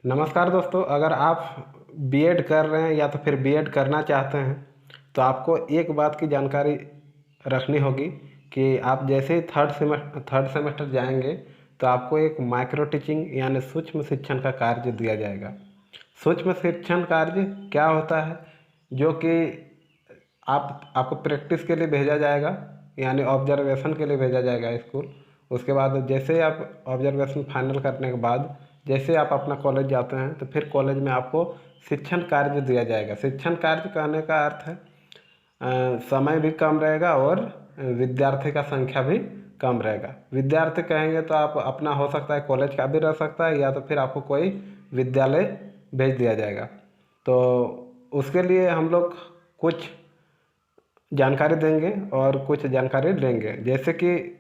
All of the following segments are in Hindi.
नमस्कार दोस्तों, अगर आप बीएड कर रहे हैं या तो फिर बीएड करना चाहते हैं तो आपको एक बात की जानकारी रखनी होगी कि आप जैसे ही थर्ड सेमेस्टर जाएंगे तो आपको एक माइक्रो टीचिंग यानी सूक्ष्म शिक्षण का कार्य दिया जाएगा। सूक्ष्म शिक्षण कार्य क्या होता है? जो कि आपको प्रैक्टिस के लिए भेजा जाएगा, यानी ऑब्जर्वेशन के लिए भेजा जाएगा स्कूल। उसके बाद जैसे ही आप ऑब्जर्वेशन फाइनल करने के बाद जैसे आप अपना कॉलेज जाते हैं तो फिर कॉलेज में आपको शिक्षण कार्य दिया जाएगा। शिक्षण कार्य कहने का अर्थ है समय भी कम रहेगा और विद्यार्थी का संख्या भी कम रहेगा। विद्यार्थी कहेंगे तो आप अपना हो सकता है कॉलेज का भी रह सकता है या तो फिर आपको कोई विद्यालय भेज दिया जाएगा। तो उसके लिए हम लोग कुछ जानकारी देंगे और कुछ जानकारी लेंगे। जैसे कि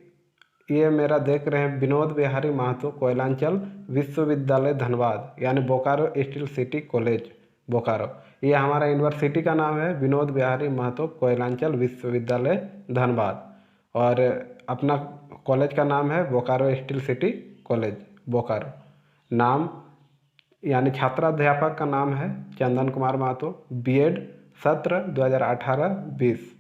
ये मेरा देख रहे हैं विनोद बिहारी महतो कोयलांचल विश्वविद्यालय धनबाद, यानी Bokaro steel city college Bokaro. ये हमारा यूनिवर्सिटी का नाम है विनोद बिहारी महतो कोयलांचल विश्वविद्यालय धनबाद, और अपना कॉलेज का नाम है Bokaro steel city college Bokaro. नाम यानी छात्राध्यापक का नाम है चंदन कुमार महतो। बीएड सत्र 2018-20।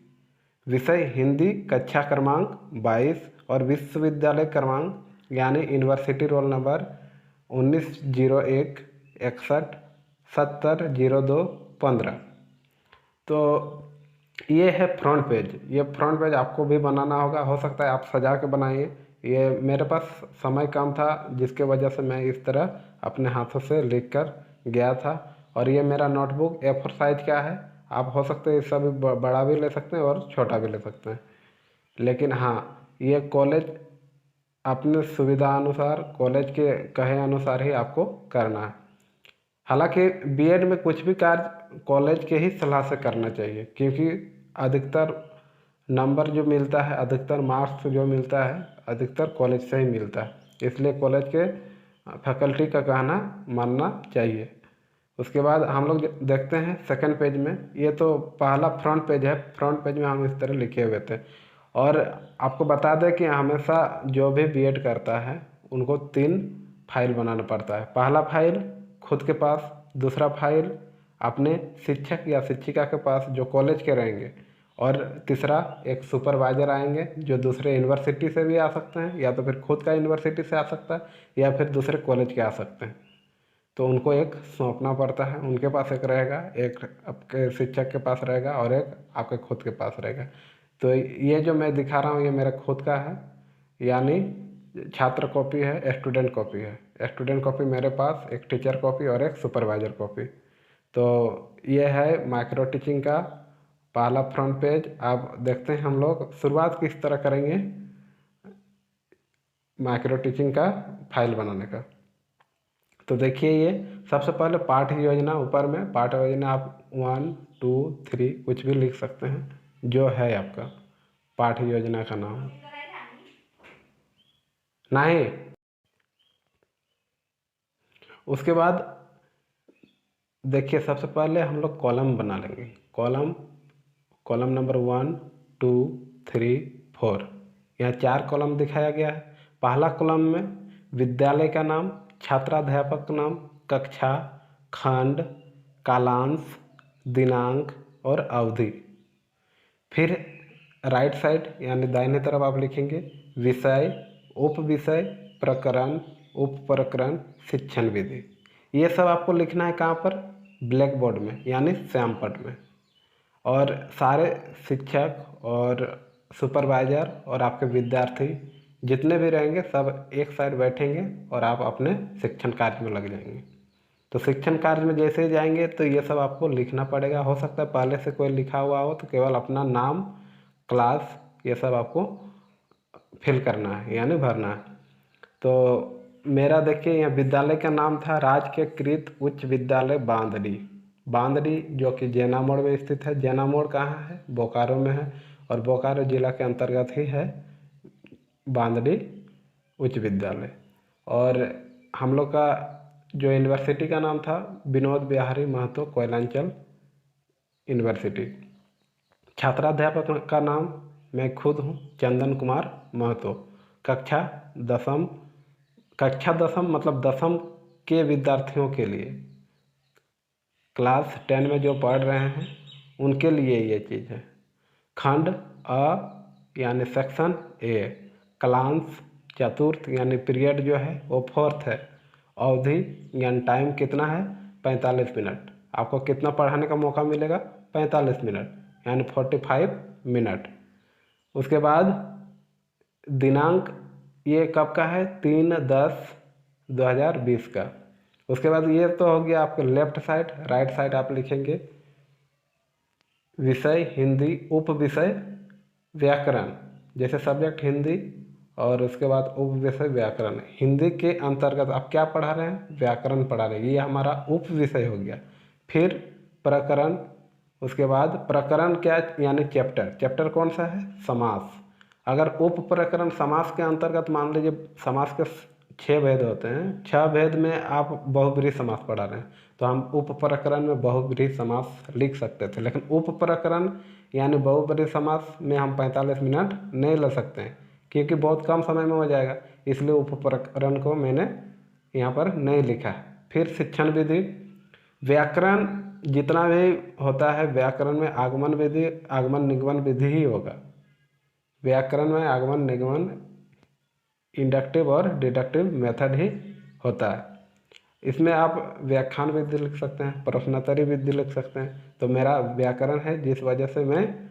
विषय हिंदी, कक्षा क्रमांक 22 और विश्वविद्यालय क्रमांक यानी यूनिवर्सिटी रोल नंबर 190161700215। तो ये है फ्रंट पेज। ये फ्रंट पेज आपको भी बनाना होगा, हो सकता है आप सजा के बनाइए। ये मेरे पास समय कम था जिसके वजह से मैं इस तरह अपने हाथों से लिख कर गया था। और ये मेरा नोटबुक A4 साइज का है। आप हो सकते हैं इससे भी बड़ा भी ले सकते हैं और छोटा भी ले सकते हैं। लेकिन हाँ, ये कॉलेज अपने सुविधा अनुसार, कॉलेज के कहे अनुसार ही आपको करना है। हालांकि बीएड में कुछ भी कार्य कॉलेज के ही सलाह से करना चाहिए, क्योंकि अधिकतर नंबर जो मिलता है, अधिकतर मार्क्स जो मिलता है, अधिकतर कॉलेज से ही मिलता है। इसलिए कॉलेज के फैकल्टी का कहना मानना चाहिए। उसके बाद हम लोग देखते हैं सेकंड पेज में। ये तो पहला फ्रंट पेज है। फ्रंट पेज में हम इस तरह लिखे हुए थे। और आपको बता दें कि हमेशा जो भी बीएड करता है उनको 3 फाइल बनाना पड़ता है। पहला फाइल खुद के पास, दूसरा फाइल अपने शिक्षक या शिक्षिका के पास जो कॉलेज के रहेंगे, और तीसरा एक सुपरवाइजर आएंगे जो दूसरे यूनिवर्सिटी से भी आ सकते हैं, या तो फिर खुद का यूनिवर्सिटी से आ सकता है या फिर दूसरे कॉलेज के आ सकते हैं। तो उनको एक सौंपना पड़ता है। उनके पास एक रहेगा, एक आपके शिक्षक के पास रहेगा और एक आपके खुद के पास रहेगा। तो ये जो मैं दिखा रहा हूँ ये मेरा खुद का है, यानी छात्र कॉपी है, स्टूडेंट कॉपी है। स्टूडेंट कॉपी मेरे पास, एक टीचर कॉपी और एक सुपरवाइजर कॉपी। तो ये है माइक्रो टीचिंग का पहला फ्रंट पेज। अब देखते हैं हम लोग शुरुआत किस तरह करेंगे माइक्रो टीचिंग का फाइल बनाने का। तो देखिए, ये सबसे पहले पाठ योजना। ऊपर में पाठ योजना आप 1 2 3 कुछ भी लिख सकते हैं जो है आपका पाठ योजना का नाम। नहीं, उसके बाद देखिए सबसे पहले हम लोग कॉलम बना लेंगे। कॉलम कॉलम नंबर 1 2 3 4, यहाँ 4 कॉलम दिखाया गया है। पहला कॉलम में विद्यालय का नाम, छात्राध्यापक का नाम, कक्षा, खंड, कालांश, दिनांक और अवधि। फिर राइट साइड यानी दाहिने तरफ आप लिखेंगे विषय, उप विषय, प्रकरण, उप प्रकरण, शिक्षण विधि। ये सब आपको लिखना है कहाँ पर? ब्लैक बोर्ड में यानी श्यामपट में। और सारे शिक्षक और सुपरवाइजर और आपके विद्यार्थी जितने भी रहेंगे सब एक साइड बैठेंगे और आप अपने शिक्षण कार्य में लग जाएंगे। तो शिक्षण कार्य में जैसे ही जाएंगे तो ये सब आपको लिखना पड़ेगा। हो सकता है पहले से कोई लिखा हुआ हो तो केवल अपना नाम, क्लास, ये सब आपको फिल करना है यानी भरना है। तो मेरा देखिए यहाँ विद्यालय का नाम था राजकीयकृत उच्च विद्यालय बांदड़ी। बांदड़ी जो कि जैना मोड़ में स्थित है। जैना मोड़ कहाँ है? बोकारो में है, और बोकारो जिला के अंतर्गत ही है बांदड़ी उच्च विद्यालय। और हम लोग का जो यूनिवर्सिटी का नाम था विनोद बिहारी महतो कोयलांचल यूनिवर्सिटी। छात्राध्यापक का नाम मैं खुद हूँ, चंदन कुमार महतो। कक्षा 10वीं, कक्षा 10वीं मतलब 10वीं के विद्यार्थियों के लिए, क्लास 10 में जो पढ़ रहे हैं उनके लिए ये चीज़ है। खंड अ यानी सेक्शन ए, क्लास चतुर्थ यानी पीरियड जो है वो फोर्थ है। अवधि यानी टाइम कितना है 45 मिनट। आपको कितना पढ़ाने का मौका मिलेगा 45 मिनट यानी 45 मिनट। उसके बाद दिनांक ये कब का है 3/10/2020 का। उसके बाद ये तो हो गया आपके लेफ्ट साइड। राइट साइड आप लिखेंगे विषय हिंदी, उप विषय व्याकरण, जैसे सब्जेक्ट हिंदी और उसके बाद उप विषय व्याकरण। हिंदी के अंतर्गत आप क्या पढ़ा रहे हैं व्याकरण पढ़ा रहे हैं, ये हमारा उप विषय हो गया। फिर प्रकरण, उसके बाद प्रकरण क्या यानी चैप्टर। चैप्टर कौन सा है समास। अगर उप प्रकरण समास के अंतर्गत मान लीजिए समास के 6 भेद होते हैं, 6 भेद में आप बहुब्रीहि समास पढ़ा रहे हैं तो हम उप प्रकरण में बहुब्रीहि समास लिख सकते थे। लेकिन उप प्रकरण यानी बहुब्रीहि समास में हम 45 मिनट नहीं ले सकते हैं क्योंकि बहुत कम समय में हो जाएगा, इसलिए उप प्रकरण को मैंने यहाँ पर नहीं लिखा है। फिर शिक्षण विधि, व्याकरण जितना भी होता है व्याकरण में आगमन विधि आगमन निगमन विधि ही होगा। व्याकरण में आगमन निगमन इंडक्टिव और डिडक्टिव मेथड ही होता है। इसमें आप व्याख्यान विधि लिख सकते हैं, प्रश्नोत्तरी विधि लिख सकते हैं। तो मेरा व्याकरण है जिस वजह से मैं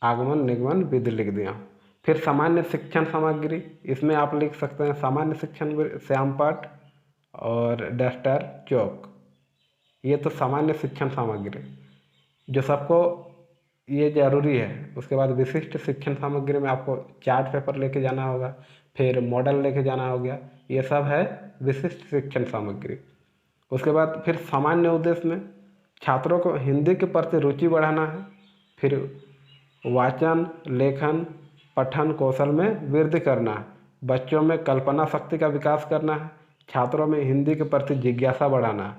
आगमन निगमन विधि लिख दिया। फिर सामान्य शिक्षण सामग्री, इसमें आप लिख सकते हैं सामान्य शिक्षण श्याम पाठ और डस्टर चौक। ये तो सामान्य शिक्षण सामग्री जो सबको ये ज़रूरी है। उसके बाद विशिष्ट शिक्षण सामग्री में आपको चार्ट पेपर लेके जाना होगा, फिर मॉडल लेके जाना हो गया, ये सब है विशिष्ट शिक्षण सामग्री। उसके बाद फिर सामान्य उद्देश्य में छात्रों को हिंदी के प्रति रुचि बढ़ाना है। फिर वाचन लेखन पठन कौशल में वृद्धि करना है, बच्चों में कल्पना शक्ति का विकास करना है, छात्रों में हिंदी के प्रति जिज्ञासा बढ़ाना है,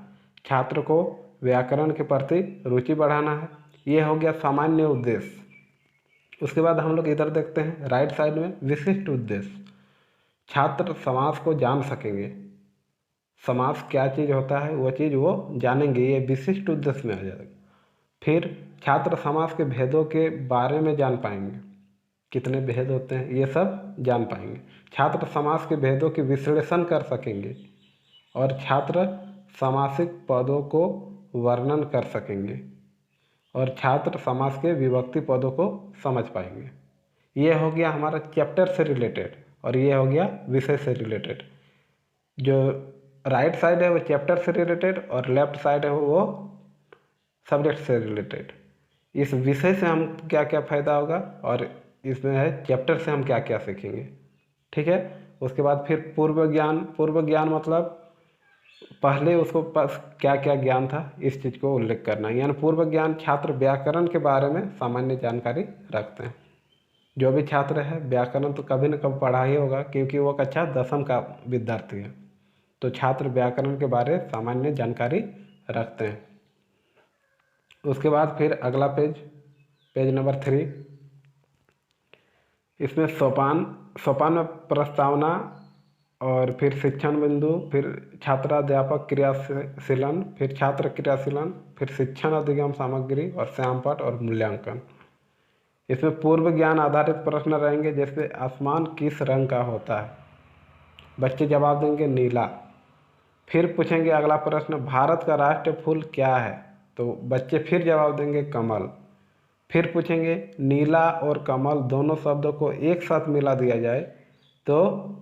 छात्र को व्याकरण के प्रति रुचि बढ़ाना है। ये हो गया सामान्य उद्देश्य। उसके बाद हम लोग इधर देखते हैं राइट साइड में विशिष्ट उद्देश्य। छात्र समास को जान सकेंगे, समास क्या चीज़ होता है वो चीज़ वो जानेंगे, ये विशिष्ट उद्देश्य में आ जाएगा। फिर छात्र समास के भेदों के बारे में जान पाएंगे, कितने भेद होते हैं ये सब जान पाएंगे। छात्र समास के भेदों की विश्लेषण कर सकेंगे और छात्र समासिक पदों को वर्णन कर सकेंगे और छात्र समास के विभक्ति पदों को समझ पाएंगे। ये हो गया हमारा चैप्टर से रिलेटेड और ये हो गया विषय से रिलेटेड। जो राइट साइड है वो चैप्टर से रिलेटेड और लेफ्ट साइड है वो सब्जेक्ट से रिलेटेड। इस विषय से हम क्या क्या फ़ायदा होगा और इसमें है चैप्टर से हम क्या क्या सीखेंगे, ठीक है। उसके बाद फिर पूर्व ज्ञान। पूर्व ज्ञान मतलब पहले उसको पास क्या क्या ज्ञान था इस चीज़ को उल्लेख करना, यानी पूर्व ज्ञान। छात्र व्याकरण के बारे में सामान्य जानकारी रखते हैं। जो भी छात्र है व्याकरण तो कभी न कभी पढ़ा ही होगा क्योंकि वो कक्षा 10वीं का विद्यार्थी है, तो छात्र व्याकरण के बारे में सामान्य जानकारी रखते हैं। उसके बाद फिर अगला पेज, पेज नंबर 3। इसमें सोपान में प्रस्तावना और फिर शिक्षण बिंदु, फिर छात्राध्यापक क्रियाशीलन, फिर छात्र क्रियाशीलन, फिर शिक्षण अधिगम सामग्री और श्यामपाठ और मूल्यांकन। इसमें पूर्व ज्ञान आधारित प्रश्न रहेंगे, जैसे आसमान किस रंग का होता है, बच्चे जवाब देंगे नीला। फिर पूछेंगे अगला प्रश्न भारत का राष्ट्रीय फूल क्या है, तो बच्चे फिर जवाब देंगे कमल। फिर पूछेंगे नीला और कमल दोनों शब्दों को एक साथ मिला दिया जाए तो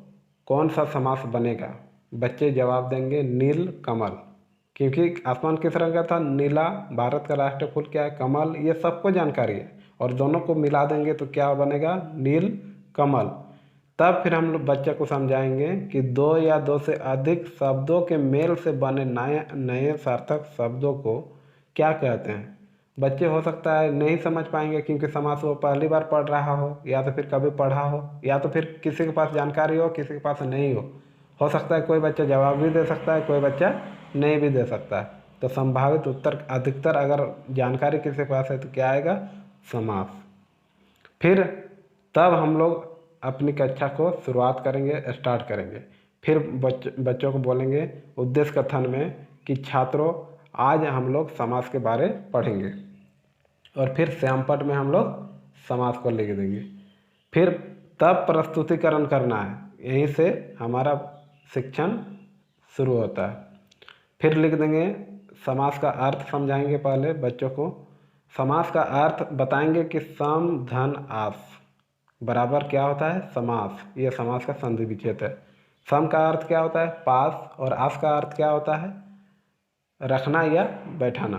कौन सा समास बनेगा, बच्चे जवाब देंगे नील कमल, क्योंकि आसमान किस रंग का था नीला, भारत का राष्ट्रीय फूल क्या है कमल, ये सबको जानकारी है और दोनों को मिला देंगे तो क्या बनेगा नील कमल। तब फिर हम लोग बच्चे को समझाएंगे कि 2 या 2 से अधिक शब्दों के मेल से बने नए नए सार्थक शब्दों को क्या कहते हैं। बच्चे हो सकता है नहीं समझ पाएंगे क्योंकि समास वो पहली बार पढ़ रहा हो या तो फिर कभी पढ़ा हो या तो फिर किसी के पास जानकारी हो किसी के पास नहीं हो सकता है कोई बच्चा जवाब भी दे सकता है कोई बच्चा नहीं भी दे सकता है। तो संभावित उत्तर अधिकतर अगर जानकारी किसी के पास है तो क्या आएगा समास। फिर तब हम लोग अपनी कक्षा को शुरुआत करेंगे, स्टार्ट करेंगे। फिर बच्चों को बोलेंगे उद्देश्य कथन में कि छात्रों आज हम लोग समास के बारे पढ़ेंगे, और फिर श्यामपट में हम लोग समास को लिख देंगे। फिर तब प्रस्तुतिकरण करना है, यहीं से हमारा शिक्षण शुरू होता है। फिर लिख देंगे समास का अर्थ समझाएंगे, पहले बच्चों को समास का अर्थ बताएंगे कि सम धन आस बराबर क्या होता है समास, ये समास का संधि विच्छेद है। सम का अर्थ क्या होता है पास, और आस का अर्थ क्या होता है रखना या बैठाना।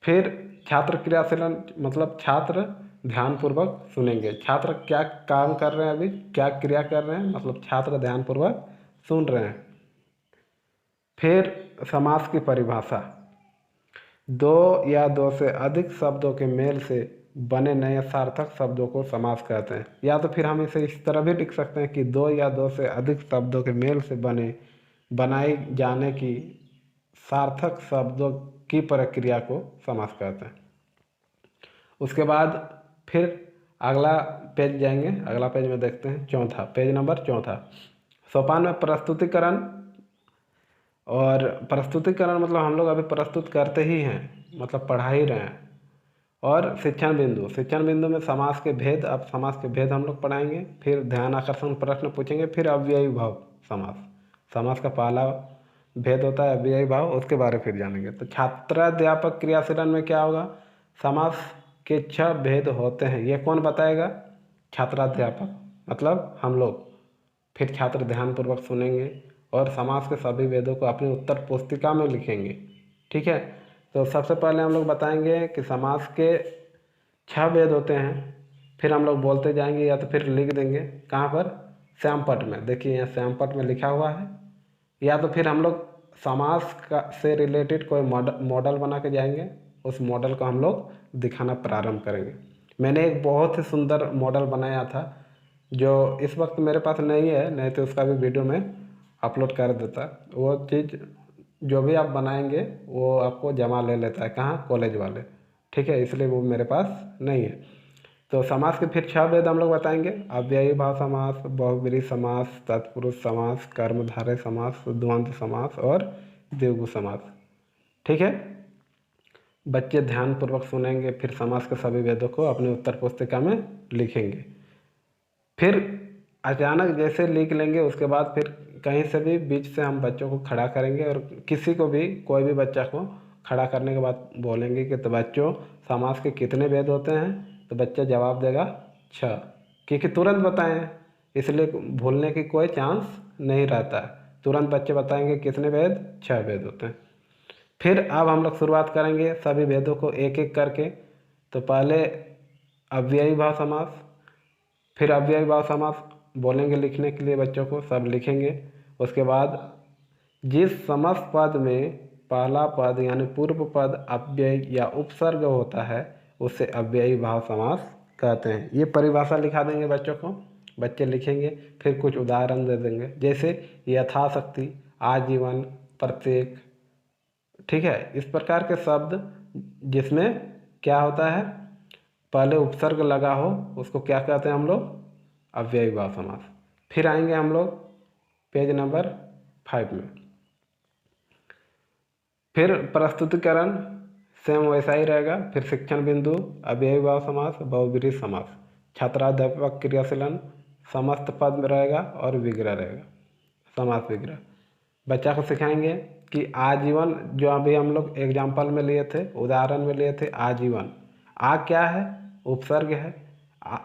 फिर छात्र क्रियाशीलन मतलब छात्र ध्यानपूर्वक सुनेंगे, छात्र क्या काम कर रहे हैं, अभी क्या क्रिया कर रहे हैं, मतलब छात्र ध्यानपूर्वक सुन रहे हैं। फिर समास की परिभाषा, दो या दो से अधिक शब्दों के मेल से बने नए सार्थक शब्दों को समास कहते हैं। या तो फिर हम इसे इस तरह भी लिख सकते हैं कि दो या दो से अधिक शब्दों के मेल से बनाई जाने की सार्थक शब्दों की प्रक्रिया को समास कहते हैं। उसके बाद फिर अगला पेज जाएंगे, अगला पेज में देखते हैं चौथा, पेज नंबर चौथा। सोपान में प्रस्तुतिकरण, और प्रस्तुतिकरण मतलब हम लोग अभी प्रस्तुत करते ही हैं, मतलब पढ़ा ही रहे हैं। और शिक्षण बिंदु, शिक्षण बिंदु में समास के भेद, अब समास के भेद हम लोग पढ़ाएंगे। फिर ध्यान आकर्षण प्रश्न पूछेंगे। फिर अव्ययी भाव समास, समास का पहला भेद होता है अव्ययी भाव, उसके बारे में फिर जानेंगे। तो छात्राध्यापक क्रियाशीलन में क्या होगा, समास के 6 भेद होते हैं, ये कौन बताएगा छात्राध्यापक मतलब हम लोग। फिर छात्र ध्यानपूर्वक सुनेंगे और समास के सभी वेदों को अपनी उत्तर पुस्तिका में लिखेंगे। ठीक है, तो सबसे पहले हम लोग बताएंगे कि समास के 6 वेद होते हैं। फिर हम लोग बोलते जाएंगे या तो फिर लिख देंगे कहाँ पर श्यामपट में, देखिए यहाँ श्यामपट में लिखा हुआ है। या तो फिर हम लोग समास का से रिलेटेड कोई मॉडल बना के जाएंगे, उस मॉडल को हम लोग दिखाना प्रारंभ करेंगे। मैंने एक बहुत ही सुंदर मॉडल बनाया था जो इस वक्त मेरे पास नहीं है, नहीं तो उसका भी वीडियो में अपलोड कर देता। वो चीज़ जो भी आप बनाएंगे वो आपको जमा ले लेता है, कहाँ कॉलेज वाले। ठीक है, इसलिए वो मेरे पास नहीं है। तो समास के फिर 6 भेद हम लोग बताएंगे, अव्ययी भाव समास, बहुब्रीहि समास, तत्पुरुष समास, कर्मधारय समास, द्वंद्व समास और द्विगु समास। ठीक है, बच्चे ध्यानपूर्वक सुनेंगे, फिर समास के सभी वेदों को अपनी उत्तर पुस्तिका में लिखेंगे। फिर अचानक जैसे लिख लेंगे उसके बाद फिर कहीं से भी बीच से हम बच्चों को खड़ा करेंगे, और किसी को भी कोई भी बच्चा को खड़ा करने के बाद बोलेंगे कि तो बच्चों समास के कितने भेद होते हैं, तो बच्चा जवाब देगा 6, क्योंकि तुरंत बताएं, इसलिए भूलने की कोई चांस नहीं रहता है। तुरंत बच्चे बताएंगे कितने भेद, 6 भेद होते हैं। फिर अब हम लोग शुरुआत करेंगे सभी भेदों को एक एक करके। तो पहले अव्ययी भाव समास, फिर अव्ययी भाव समास बोलेंगे लिखने के लिए, बच्चों को सब लिखेंगे। उसके बाद जिस समस्त पद में पहला पद यानी पूर्व पद अव्यय या उपसर्ग होता है उसे अव्ययी भाव समास कहते हैं। ये परिभाषा लिखा देंगे बच्चों को, बच्चे लिखेंगे। फिर कुछ उदाहरण दे देंगे, जैसे यथाशक्ति, आजीवन, प्रत्येक। ठीक है, इस प्रकार के शब्द जिसमें क्या होता है पहले उपसर्ग लगा हो उसको क्या कहते हैं हम लोग, अव्ययी भाव समास। फिर आएंगे हम लोग पेज नंबर 5 में। फिर प्रस्तुतिकरण सेम वैसा ही रहेगा। फिर शिक्षण बिंदु, अव्ययी भाव समास, बहुब्रीहि समास, छात्राध्यापक क्रियाशीलन, समस्त पद में रहेगा और विग्रह रहेगा, समास विग्रह। बच्चा को सिखाएंगे कि आजीवन, जो अभी हम लोग एग्जाम्पल में लिए थे, उदाहरण में लिए थे, आजीवन, आ क्या है उपसर्ग है।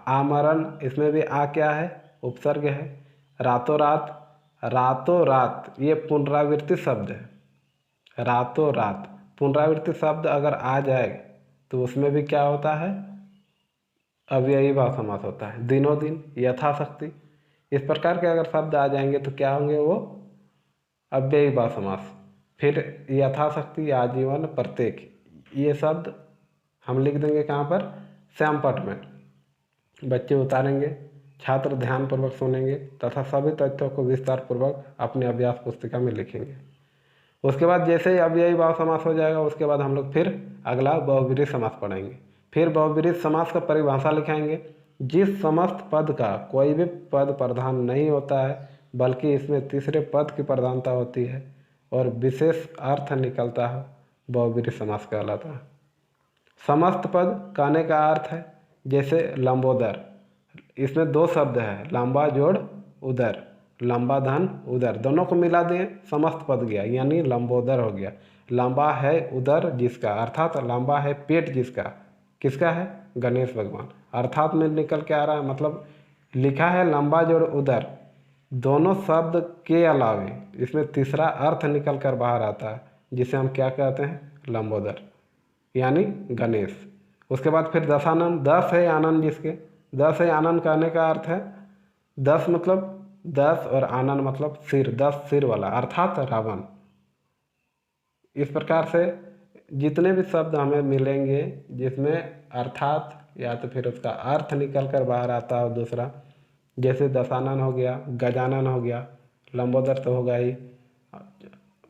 आमरण, इसमें भी आ क्या है उपसर्ग है। रातों रात, रातों रात ये पुनरावृत्ति शब्द है। रातों रात पुनरावृत्ति शब्द अगर आ जाए तो उसमें भी क्या होता है अव्ययी भाव समास होता है। दिनों दिन, यथाशक्ति, इस प्रकार के अगर शब्द आ जाएंगे तो क्या होंगे वो अव्ययी भाव समास। फिर यथाशक्ति, आजीवन, प्रत्येक, ये शब्द हम लिख देंगे कहाँ पर श्यामपट में। बच्चे उतारेंगे, छात्र ध्यानपूर्वक सुनेंगे तथा सभी तथ्यों को विस्तार पूर्वक अपने अभ्यास पुस्तिका में लिखेंगे। उसके बाद जैसे ही अव्ययी भाव समास हो जाएगा उसके बाद हम लोग फिर अगला बहुब्रीहि समास पढ़ाएंगे। फिर बहुब्रीहि समास का परिभाषा लिखाएंगे, जिस समस्त पद का कोई भी पद प्रधान नहीं होता है बल्कि इसमें तीसरे पद की प्रधानता होती है और विशेष अर्थ निकलता है, बहुब्रीहि समास कहलाता है। समस्त पद कहने का अर्थ है जैसे लंबोदर, इसमें दो शब्द है, लंबा जोड़ उदर, लंबा धन उदर, दोनों को मिला दें समस्त पद गया, यानी लंबोदर हो गया। लंबा है उदर जिसका, अर्थात लंबा है पेट जिसका, किसका है? गणेश भगवान। अर्थात में निकल के आ रहा है, मतलब लिखा है लंबा जोड़ उदर, दोनों शब्द के अलावे इसमें तीसरा अर्थ निकल कर बाहर आता है, जिसे हम क्या कहते हैं? लंबोदर, यानी गणेश। उसके बाद फिर दशानन, दस है आनन जिसके, दस है आनन कहने का अर्थ है, दस मतलब दस और आनन मतलब सिर, दस सिर वाला, अर्थात रावण। इस प्रकार से जितने भी शब्द हमें मिलेंगे जिसमें अर्थात या तो फिर उसका अर्थ निकल कर बाहर आता हो दूसरा, जैसे दशानन हो गया, गजानन हो गया, लंबोदर तो होगा ही,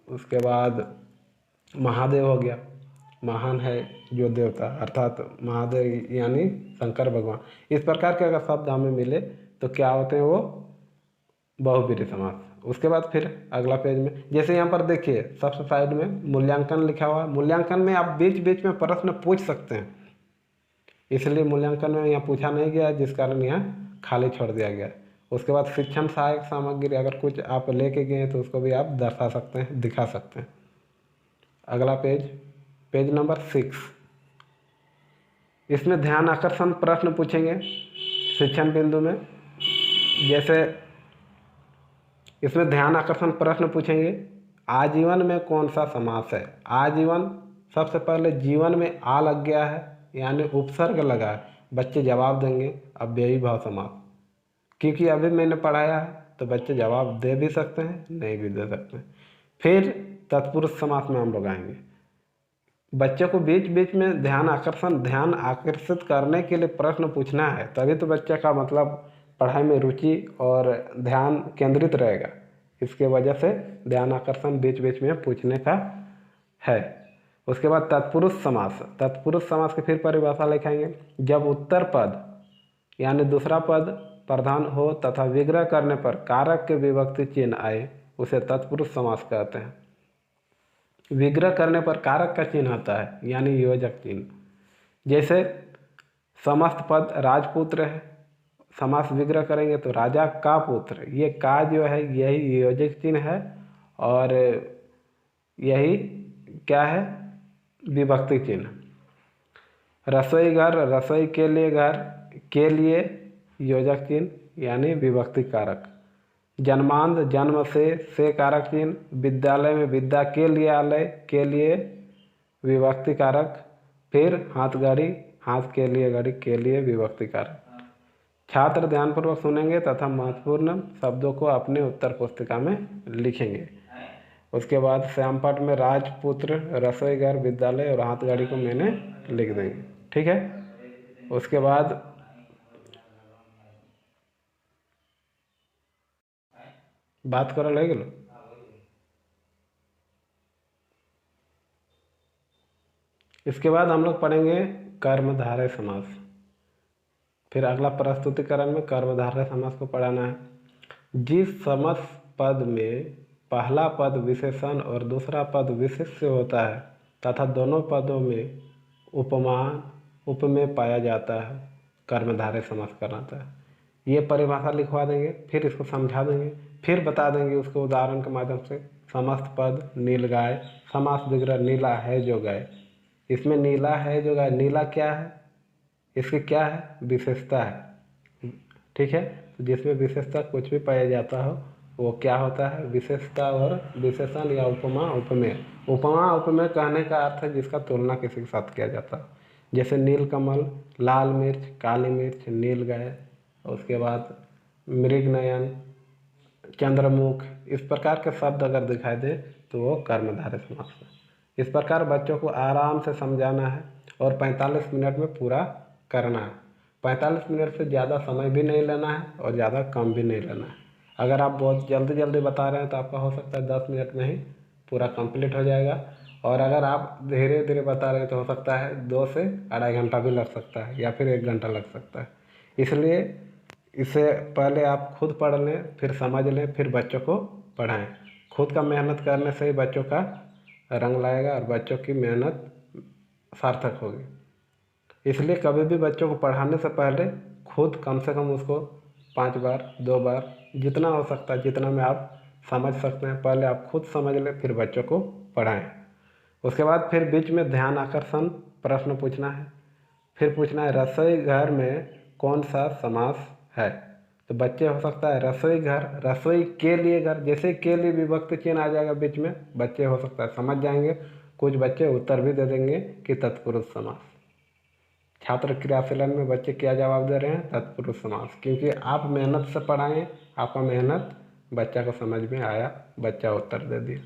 उसके बाद महादेव हो गया, महान है जो देवता, अर्थात महादेव यानी शंकर भगवान। इस प्रकार के अगर शब्द हमें मिले तो क्या होते हैं? वो बहुब्रीहि समास। उसके बाद फिर अगला पेज में, जैसे यहाँ पर देखिए सबसे साइड में मूल्यांकन लिखा हुआ है। मूल्यांकन में आप बीच बीच में प्रश्न पूछ सकते हैं, इसलिए मूल्यांकन में यहाँ पूछा नहीं गया, जिस कारण यहाँ खाली छोड़ दिया गया। उसके बाद शिक्षण सहायक सामग्री, अगर कुछ आप लेके गए तो उसको भी आप दर्शा सकते हैं, दिखा सकते हैं। अगला पेज, पेज नंबर 6, इसमें ध्यान आकर्षण प्रश्न पूछेंगे शिक्षण बिंदु में। जैसे इसमें ध्यान आकर्षण प्रश्न पूछेंगे, आजीवन में कौन सा समास है? आजीवन, सबसे पहले जीवन में आ लग गया है, यानी उपसर्ग लगा है, बच्चे जवाब देंगे अव्ययी भाव समास, क्योंकि अभी मैंने पढ़ाया है तो बच्चे जवाब दे भी सकते हैं, नहीं भी दे सकते हैं। फिर तत्पुरुष समास में हम लोग आएंगे। बच्चे को बीच बीच में ध्यान आकर्षित करने के लिए प्रश्न पूछना है, तभी तो बच्चे का मतलब पढ़ाई में रुचि और ध्यान केंद्रित रहेगा। इसके वजह से ध्यान आकर्षण बीच बीच में पूछने का है। उसके बाद तत्पुरुष समास, तत्पुरुष समास की फिर परिभाषा लिखेंगे, जब उत्तर पद यानी दूसरा पद प्रधान हो तथा विग्रह करने पर कारक के विभक्ति चिन्ह आए, उसे तत्पुरुष समास कहते हैं। विग्रह करने पर कारक का चिन्ह आता है, यानी योजक चिन्ह। जैसे समस्त पद राजपुत्र है, समास विग्रह करेंगे तो राजा का पुत्र, ये का जो है यही योजक चिन्ह है, और यही क्या है? विभक्ति चिन्ह। रसोई घर, रसोई के लिए घर, के लिए योजक चिन्ह यानी विभक्ति कारक। जन्मांध, जन्म से कारक चिन्ह। विद्यालय में विद्या के लिए आलय, के लिए विभक्ति कारक। फिर हाथ घड़ी, हाथ के लिए घड़ी, के लिए विभक्ति कारक। छात्र ध्यानपूर्वक सुनेंगे तथा महत्वपूर्ण शब्दों को अपने उत्तर पुस्तिका में लिखेंगे। उसके बाद श्यामपट में राजपुत्र, रसोई घर, विद्यालय और हाथ घड़ी को मैंने लिख देंगे, ठीक है। उसके बाद बात करो लग लो। इसके बाद हम लोग पढ़ेंगे कर्मधारय समास। फिर अगला प्रस्तुतिकरण में कर्मधारय समास को पढ़ाना है। जिस समस्त पद में पहला पद विशेषण और दूसरा पद विशेष्य होता है तथा दोनों पदों में उपमान उपमेय पाया जाता है, कर्मधारय समास कहलाता है। ये परिभाषा लिखवा देंगे, फिर इसको समझा देंगे, फिर बता देंगे उसको उदाहरण के माध्यम से। समस्त पद नील गाय, समास विग्रह नीला है जो गाय। इसमें नीला है जो गाय, नीला क्या है? इसकी क्या है? विशेषता है, ठीक है। तो जिसमें विशेषता कुछ भी पाया जाता हो वो क्या होता है? विशेषता और विशेषण या उपमा उपमेय। उपमा उपमेय कहने का अर्थ है जिसका तुलना किसी के साथ किया जाता है, जैसे नील कमल, लाल मिर्च, काली मिर्च, नील गाय। उसके बाद मृग नयन, चंद्रमुख, इस प्रकार के शब्द अगर दिखाई दे तो वो कर्मधारय समास है। इस प्रकार बच्चों को आराम से समझाना है और 45 मिनट में पूरा करना है। 45 मिनट से ज़्यादा समय भी नहीं लेना है और ज़्यादा कम भी नहीं लेना है। अगर आप बहुत जल्दी जल्दी बता रहे हैं तो आपका हो सकता है 10 मिनट में ही पूरा कंप्लीट हो जाएगा, और अगर आप धीरे धीरे बता रहे हैं तो हो सकता है 2 से 2.5 घंटा भी लग सकता है या फिर 1 घंटा लग सकता है। इसलिए इससे पहले आप खुद पढ़ लें, फिर समझ लें, फिर बच्चों को पढ़ाएं। खुद का मेहनत करने से ही बच्चों का रंग लाएगा और बच्चों की मेहनत सार्थक होगी। इसलिए कभी भी बच्चों को पढ़ाने से पहले खुद कम से कम उसको 5 बार 2 बार जितना हो सकता है, जितना में आप समझ सकते हैं, पहले आप खुद समझ लें, फिर बच्चों को पढ़ाएं। उसके बाद फिर बीच में ध्यान आकर्षण प्रश्न पूछना है। फिर पूछना है रसोई घर में कौन सा समास है। तो बच्चे हो सकता है रसोई घर, रसोई के लिए घर, जैसे के लिए विभक्ति चिन्ह आ जाएगा बीच में, बच्चे हो सकता है समझ जाएंगे। कुछ बच्चे उत्तर भी दे देंगे कि तत्पुरुष समास। छात्र क्रियाशीलन में बच्चे क्या जवाब दे रहे हैं? तत्पुरुष समास। क्योंकि आप मेहनत से पढ़ाएं, आपका मेहनत बच्चा को समझ में आया, बच्चा उत्तर दे दिया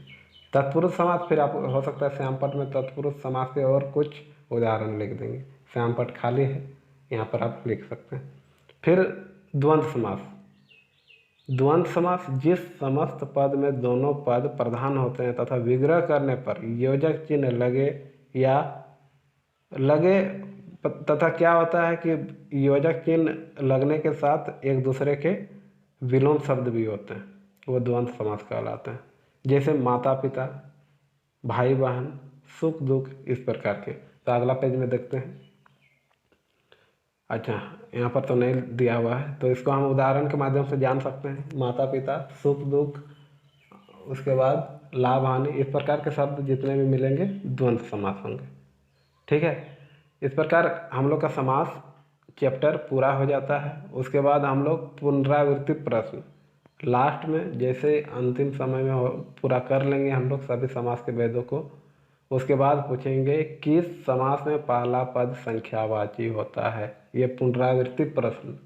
तत्पुरुष समास। फिर आप हो सकता है श्यामपट्ट में तत्पुरुष समास के और कुछ उदाहरण लिख देंगे। श्यामपट्ट खाली है, यहाँ पर आप लिख सकते हैं। फिर द्वंद्व समास। द्वंद्व समास जिस समस्त पद में दोनों पद प्रधान होते हैं तथा विग्रह करने पर योजक चिन्ह लगे या लगे तथा क्या होता है कि योजक चिन्ह लगने के साथ एक दूसरे के विलोम शब्द भी होते हैं, वो द्वंद्व समास कहलाते हैं। जैसे माता पिता, भाई बहन, सुख दुख, इस प्रकार के। तो अगला पेज में देखते हैं। अच्छा, यहाँ पर तो नहीं दिया हुआ है, तो इसको हम उदाहरण के माध्यम से जान सकते हैं। माता पिता, सुख दुख, उसके बाद लाभ हानि, इस प्रकार के शब्द जितने भी मिलेंगे द्वंद्व समास होंगे। ठीक है, इस प्रकार हम लोग का समास चैप्टर पूरा हो जाता है। उसके बाद हम लोग पुनरावृत्ति प्रश्न लास्ट में, जैसे अंतिम समय में पूरा कर लेंगे हम लोग सभी समास के भेदों को। उसके बाद पूछेंगे किस समास में पहला पद संख्यावाची होता है। ये पुनरावृत्ति प्रश्न,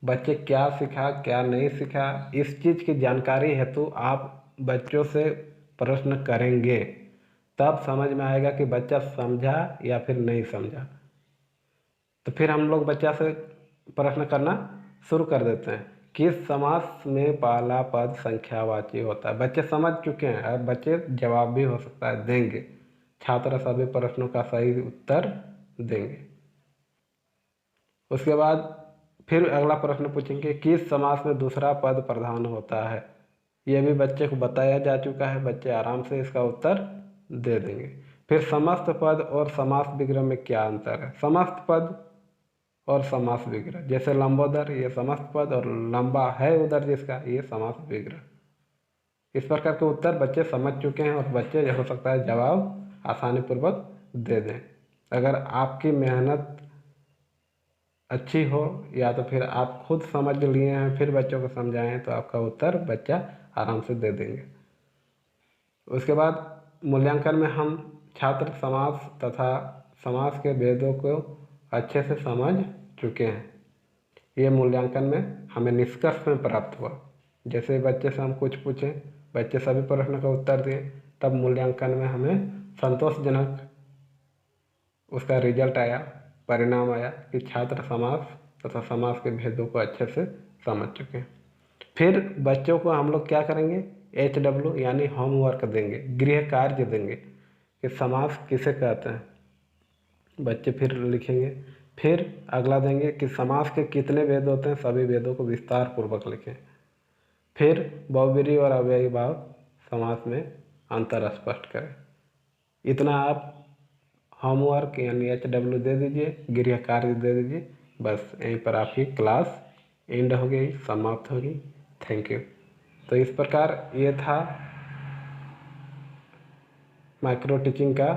बच्चे क्या सीखा क्या नहीं सीखा, इस चीज़ की जानकारी हेतु आप बच्चों से प्रश्न करेंगे, तब समझ में आएगा कि बच्चा समझा या फिर नहीं समझा। तो फिर हम लोग बच्चा से प्रश्न करना शुरू कर देते हैं, किस समास में पहला पद संख्यावाची होता है। बच्चे समझ चुके हैं और बच्चे जवाब भी हो सकता है देंगे। छात्र सभी प्रश्नों का सही उत्तर देंगे। उसके बाद फिर अगला प्रश्न पूछेंगे किस समास में दूसरा पद प्रधान होता है। यह भी बच्चे को बताया जा चुका है, बच्चे आराम से इसका उत्तर दे देंगे। फिर समस्त पद और समास विग्रह में क्या अंतर है। समस्त पद और समास विग्रह, जैसे लंबोदर ये समस्त पद और लंबा है उधर जिसका, ये समास विग्रह। इस प्रकार के उत्तर बच्चे समझ चुके हैं और बच्चे हो सकता है जवाब आसानी पूर्वक दे दें। अगर आपकी मेहनत अच्छी हो या तो फिर आप खुद समझ लिए हैं फिर बच्चों को समझाएं तो आपका उत्तर बच्चा आराम से दे देंगे। उसके बाद मूल्यांकन में हम छात्र समास तथा समास के भेदों को अच्छे से समझ चुके हैं। ये मूल्यांकन में हमें निष्कर्ष में प्राप्त हुआ। जैसे बच्चे से हम कुछ पूछें, बच्चे सभी प्रश्न का उत्तर दें, तब मूल्यांकन में हमें संतोषजनक उसका रिजल्ट आया, परिणाम आया कि छात्र समास तथा समास के भेदों को अच्छे से समझ चुके हैं। फिर बच्चों को हम लोग क्या करेंगे, HW यानी होमवर्क देंगे, गृह कार्य देंगे कि समास किसे कहते हैं। बच्चे फिर लिखेंगे। फिर अगला देंगे कि समास के कितने भेद होते हैं, सभी भेदों को विस्तार पूर्वक लिखें। फिर बहुब्रीहि और अव्ययी भाव समास में अंतर स्पष्ट करें। इतना आप होमवर्क यानी HW दे दीजिए, गृह कार्य दे दीजिए, बस यहीं पर आपकी क्लास एंड हो गई, समाप्त होगी। Thank you. तो इस प्रकार ये था माइक्रो टीचिंग का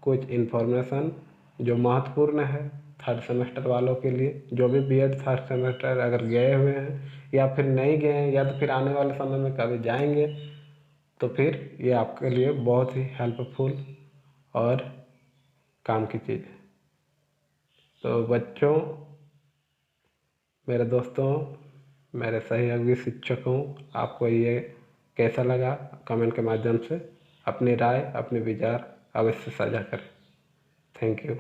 कुछ इन्फॉर्मेशन जो महत्वपूर्ण है थर्ड सेमेस्टर वालों के लिए। जो भी B.Ed थर्ड सेमेस्टर अगर गए हुए हैं या फिर नहीं गए हैं या तो फिर आने वाले समय में कभी जाएंगे, तो फिर ये आपके लिए बहुत ही हेल्पफुल और काम की चीज़ है। तो बच्चों, मेरे दोस्तों, मेरे सहयोगी शिक्षकों, आपको ये कैसा लगा कमेंट के माध्यम से अपनी राय अपने विचार अवश्य साझा करें। Thank you.